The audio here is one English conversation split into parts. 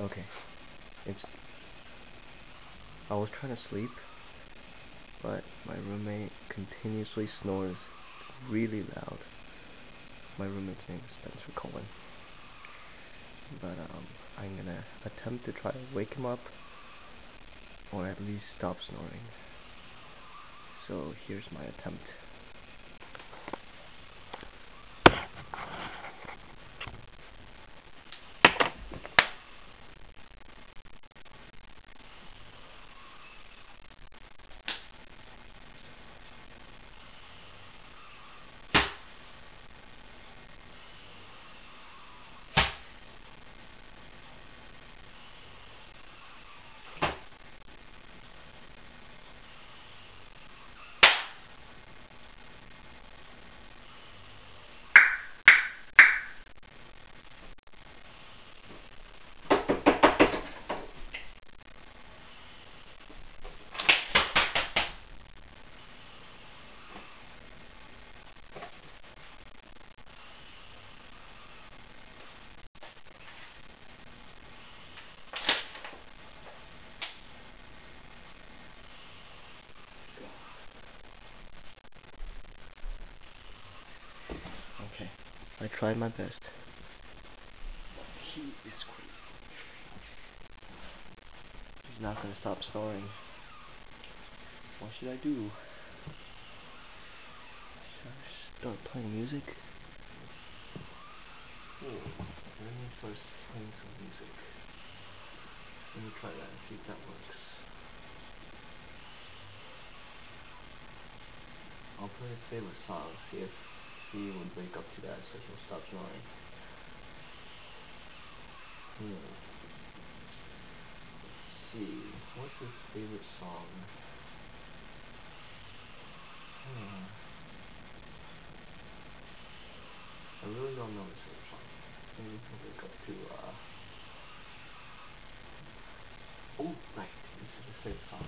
Okay. It's. I was trying to sleep, but my roommate continuously snores really loud. My roommate's name is Spencer Cohen. But I'm gonna attempt to try to wake him up, or at least stop snoring. So here's my attempt. Okay, I tried my best. He is crazy. He's not gonna stop snoring. What should I do? Should I start playing music? Let me first play some music. Let me try that and see if that works. I'll play his favorite song, see if he would wake up to that so he'll stop snoring. Let's see, what's his favorite song? I really don't know his favorite song. Maybe he'll wake up to, oh, right, this is his favorite song.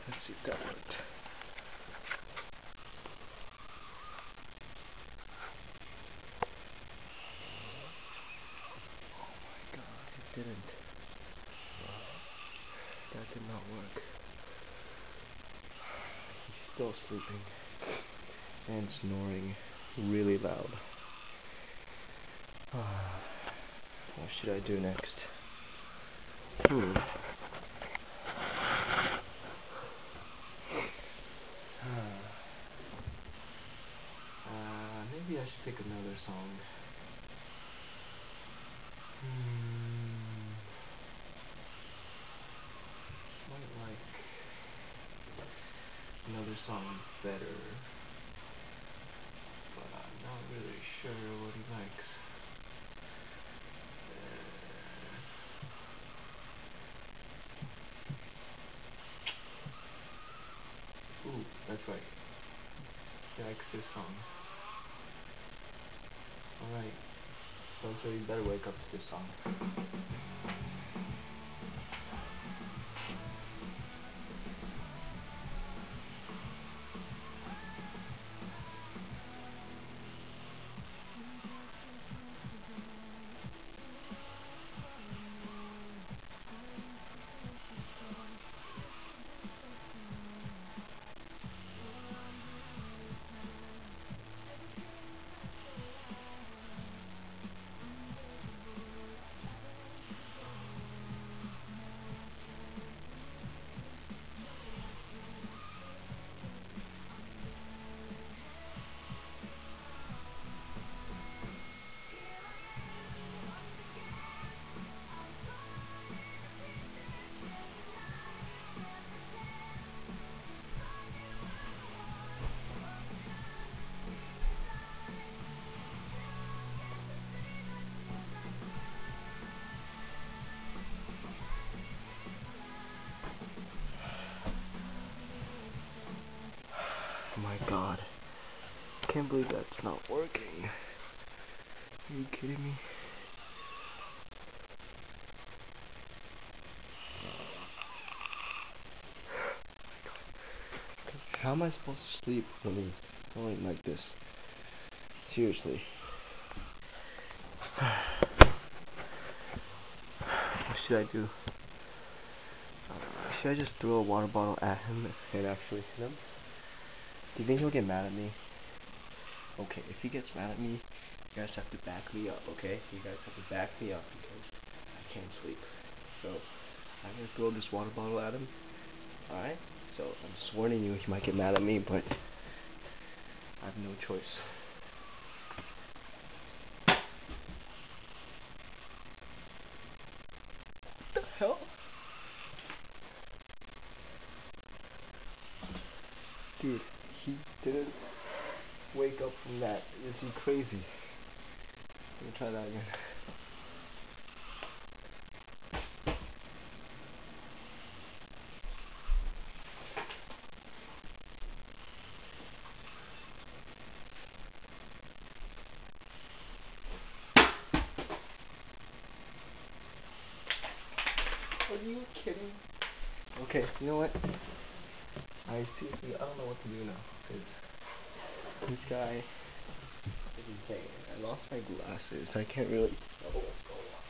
Let's see if that worked. Oh my god, it didn't. That did not work. He's still sleeping and snoring really loud. What should I do next? Maybe I should pick another song. Might like another song better, but I'm not really sure what he likes. Ooh, that's right. He likes this song. Alright, Spencer, you better wake up to this song. can't believe that's not working. Are you kidding me? How am I supposed to sleep when he's going like this? Seriously. What should I do? Should I just throw a water bottle at him and actually hit him? Do you think he'll get mad at me? Okay, if he gets mad at me, you guys have to back me up, okay? You guys have to back me up because I can't sleep. So, I'm gonna throw this water bottle at him. Alright? So, I'm just warning you, he might get mad at me, but I have no choice. What the hell? Dude, he didn't wake up from that. Is he crazy? Let me try that again. Are you kidding? Okay, you know what? I don't know what to do now. Cause this guy is insane. I lost my glasses. I can't really tell what's going on.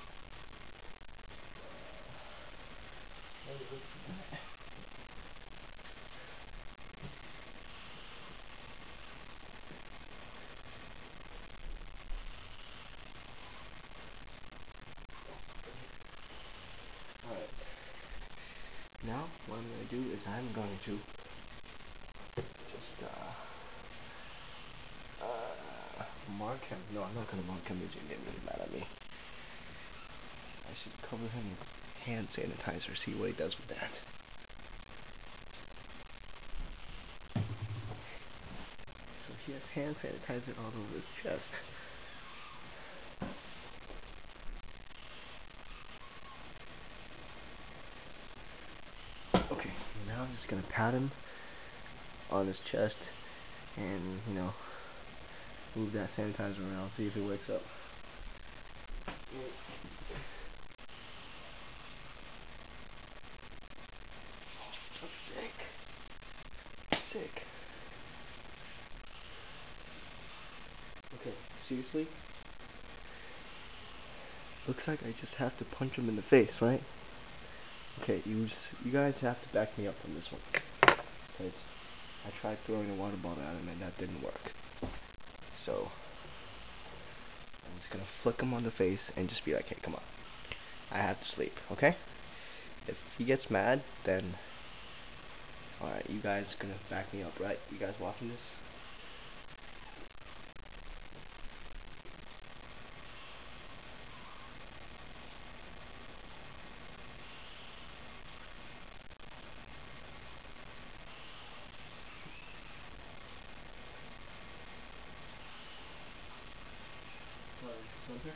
Alright. Now, what I'm going to do is I'm going to just, mark him. No, I'm not going to mark him. He's going to get really mad at me. I should cover him with hand sanitizer, see what he does with that. So he has hand sanitizer all over his chest. Okay, now I'm just going to pat him on his chest and, move that sanitizer around, see if he wakes up. Sick. Okay, seriously? Looks like I just have to punch him in the face, right? Okay, you guys have to back me up on this one. Because I tried throwing a water bottle at him and that didn't work. So, I'm just gonna flick him on the face and just be like, hey, come on. I have to sleep, okay? If he gets mad, then... Alright, you guys gonna back me up, right? You guys watching this? Hunter?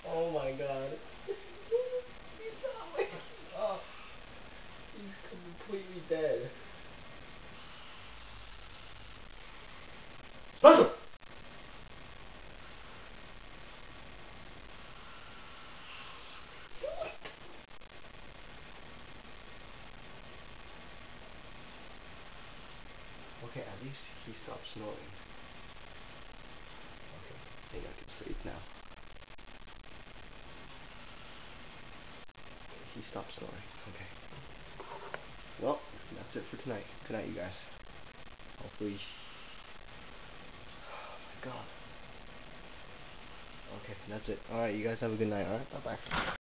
Oh my god. He's not waking up. He's completely dead. Spencer! Okay, at least he stopped snoring. Okay, I think I can sleep now. He stopped snoring. Okay. Well, that's it for tonight. Good night, you guys. Hopefully... Oh my god. Okay, that's it. Alright, you guys have a good night, alright? Bye-bye.